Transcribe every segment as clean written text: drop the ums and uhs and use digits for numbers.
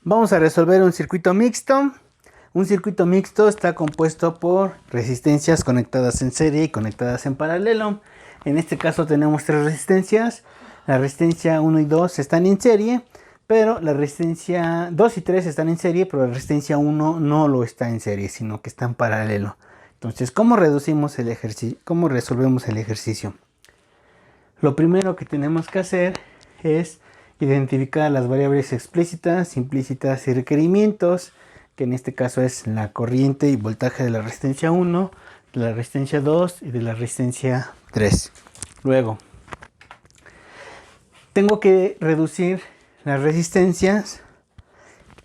Vamos a resolver un circuito mixto. Un circuito mixto está compuesto por resistencias conectadas en serie y conectadas en paralelo. En este caso tenemos tres resistencias. La resistencia 1 y 2 están en serie, pero la resistencia 2 y 3 están en serie, pero la resistencia 1 no lo está en serie, sino que está en paralelo. Entonces, ¿cómo resolvemos el ejercicio? Lo primero que tenemos que hacer es identificar las variables explícitas, implícitas y requerimientos, que en este caso es la corriente y voltaje de la resistencia 1, de la resistencia 2 y de la resistencia 3. Luego, tengo que reducir las resistencias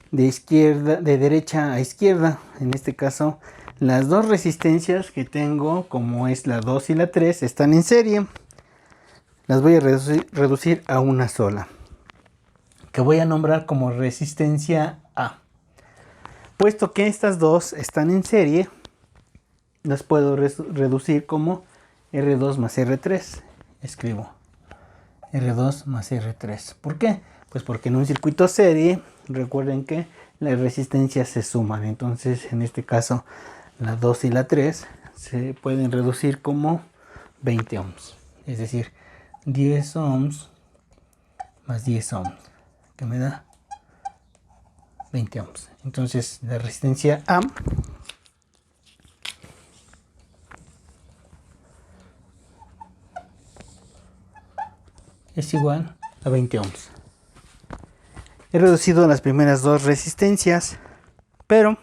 de derecha a izquierda. En este caso, las dos resistencias que tengo, como es la 2 y la 3, están en serie. Las voy a reducir a una sola, que voy a nombrar como resistencia A. Puesto que estas dos están en serie, las puedo reducir como R2 más R3. Escribo R2 más R3. ¿Por qué? Pues porque en un circuito serie, recuerden que las resistencias se suman. Entonces, en este caso, la 2 y la 3 se pueden reducir como 20 ohms. Es decir, 10 ohms más 10 ohms, que me da 20 ohms. Entonces la resistencia A es igual a 20 ohms. He reducido las primeras dos resistencias, pero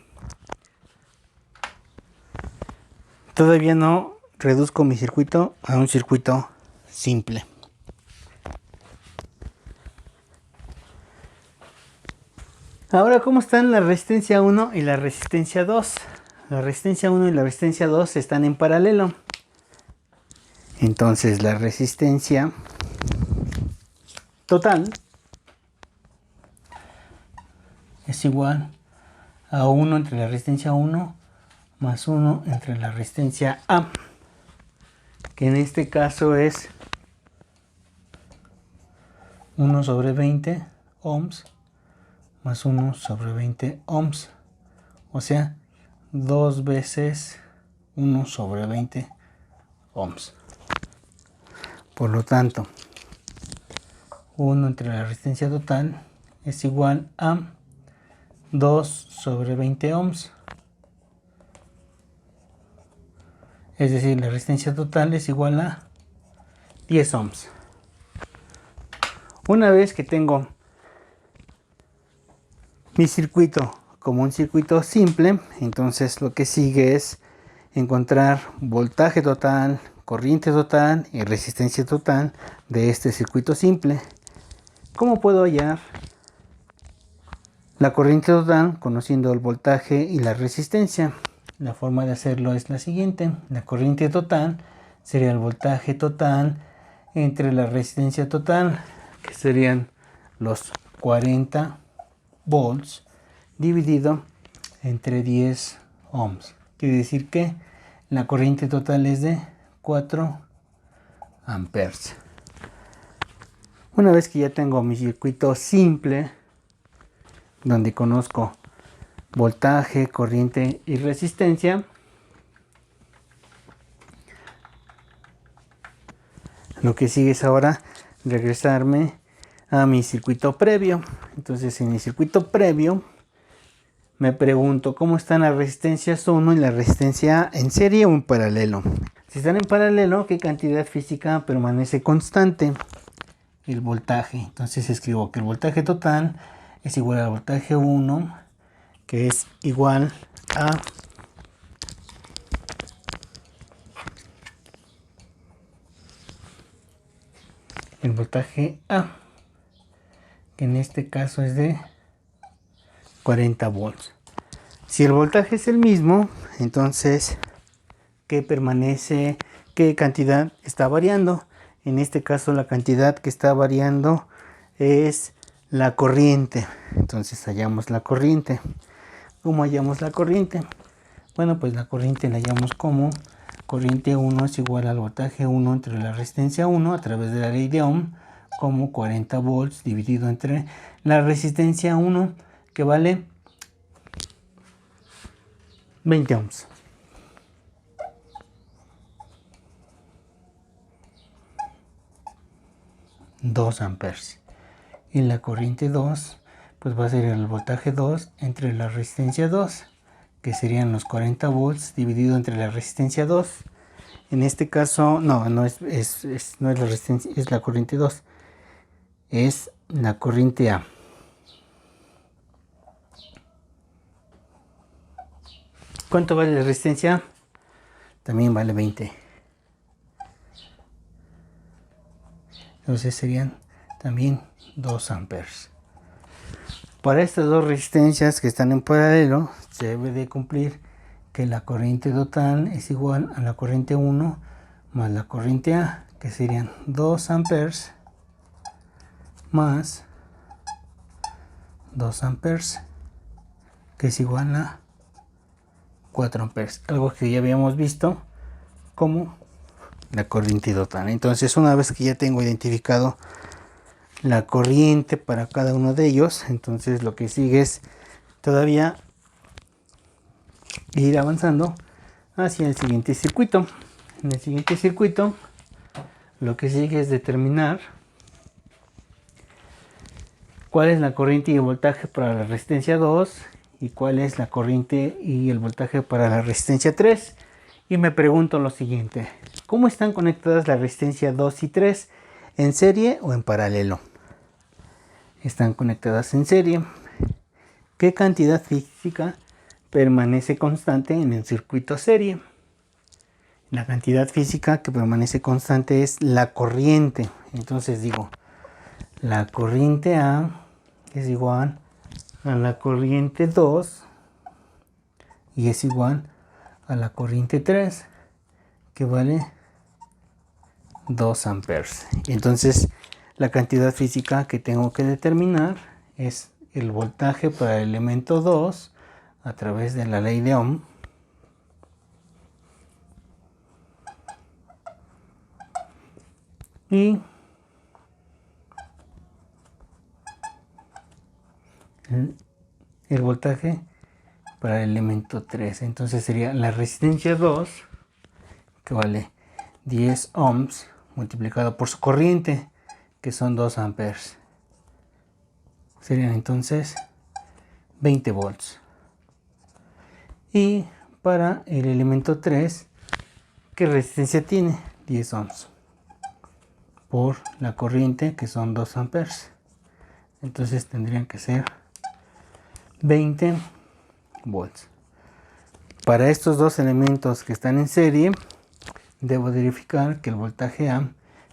todavía no reduzco mi circuito a un circuito simple. Ahora, ¿cómo están la resistencia 1 y la resistencia 2? La resistencia 1 y la resistencia 2 están en paralelo. Entonces la resistencia total es igual a 1 entre la resistencia 1 más 1 entre la resistencia A, que en este caso es 1 sobre 20 ohms más 1 sobre 20 ohms, o sea, 2 veces 1 sobre 20 ohms. Por lo tanto, 1 entre la resistencia total es igual a 2 sobre 20 ohms. Es decir, la resistencia total es igual a 10 ohms. Una vez que tengo mi circuito como un circuito simple, entonces lo que sigue es encontrar voltaje total, corriente total y resistencia total de este circuito simple. ¿Cómo puedo hallar la corriente total conociendo el voltaje y la resistencia? La forma de hacerlo es la siguiente. La corriente total sería el voltaje total entre la resistencia total, que serían los 40 volts dividido entre 10 ohms. Quiere decir que la corriente total es de 4 amperes. Una vez que ya tengo mi circuito simple, donde conozco voltaje, corriente y resistencia, lo que sigue es ahora regresarme a mi circuito previo. Entonces, en mi circuito previo me pregunto cómo están las resistencias 1 y la resistencia A, en serie o en paralelo. Si están en paralelo, ¿qué cantidad física permanece constante? El voltaje. Entonces escribo que el voltaje total es igual al voltaje 1, que es igual a el voltaje A, que en este caso es de 40 volts. Si el voltaje es el mismo, entonces ¿qué permanece? ¿Qué cantidad está variando? En este caso la cantidad que está variando es la corriente. Entonces hallamos la corriente. ¿Cómo hallamos la corriente? Bueno, pues la corriente la hallamos como corriente 1 es igual al voltaje 1 entre la resistencia 1 a través de la ley de Ohm, como 40 volts dividido entre la resistencia 1, que vale 20 ohms. $2 amperes. Y la corriente 2 pues va a ser el voltaje 2 entre la resistencia 2, que serían los 40 volts dividido entre la resistencia 2. En este caso no es la resistencia, es la corriente 2, es la corriente A. ¿Cuánto vale la resistencia? También vale 20. Entonces serían también 2 amperes. Para estas dos resistencias que están en paralelo, se debe de cumplir que la corriente total es igual a la corriente 1 más la corriente A, que serían 2 amperes más 2 amperes, que es igual a 4 amperes, algo que ya habíamos visto como la corriente total. Entonces, una vez que ya tengo identificado la corriente para cada uno de ellos, entonces lo que sigue es todavía ir avanzando hacia el siguiente circuito. En el siguiente circuito lo que sigue es determinar cuál es la corriente y el voltaje para la resistencia 2 y cuál es la corriente y el voltaje para la resistencia 3. Y me pregunto lo siguiente: ¿cómo están conectadas la resistencia 2 y 3? ¿En serie o en paralelo? Están conectadas en serie. ¿Qué cantidad física permanece constante en el circuito serie? La cantidad física que permanece constante es la corriente. Entonces digo, la corriente A es igual a la corriente 2 y es igual a la corriente 3, que vale 2 amperes. Entonces la cantidad física que tengo que determinar es el voltaje para el elemento 2 a través de la ley de Ohm, y el voltaje para el elemento 3. Entonces sería la resistencia 2, que vale 10 ohms, multiplicado por su corriente, que son 2 amperes. Serían entonces 20 volts. Y para el elemento 3, ¿qué resistencia tiene? 10 ohms por la corriente, que son 2 amperes. Entonces tendrían que ser 20 volts. Para estos dos elementos que están en serie, debo verificar que el voltaje A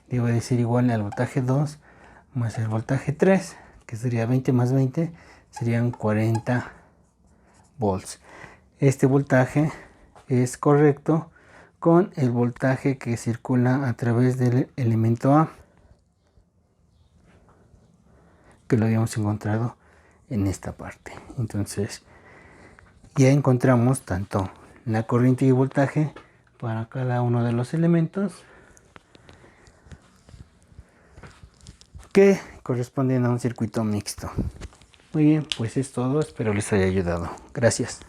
debe de ser igual al voltaje 2 más el voltaje 3, que sería 20 más 20, serían 40 volts. Este voltaje es correcto con el voltaje que circula a través del elemento A, que lo habíamos encontrado en esta parte. Entonces ya encontramos tanto la corriente y voltaje para cada uno de los elementos que corresponden a un circuito mixto. Muy bien, pues es todo, espero les haya ayudado. Gracias.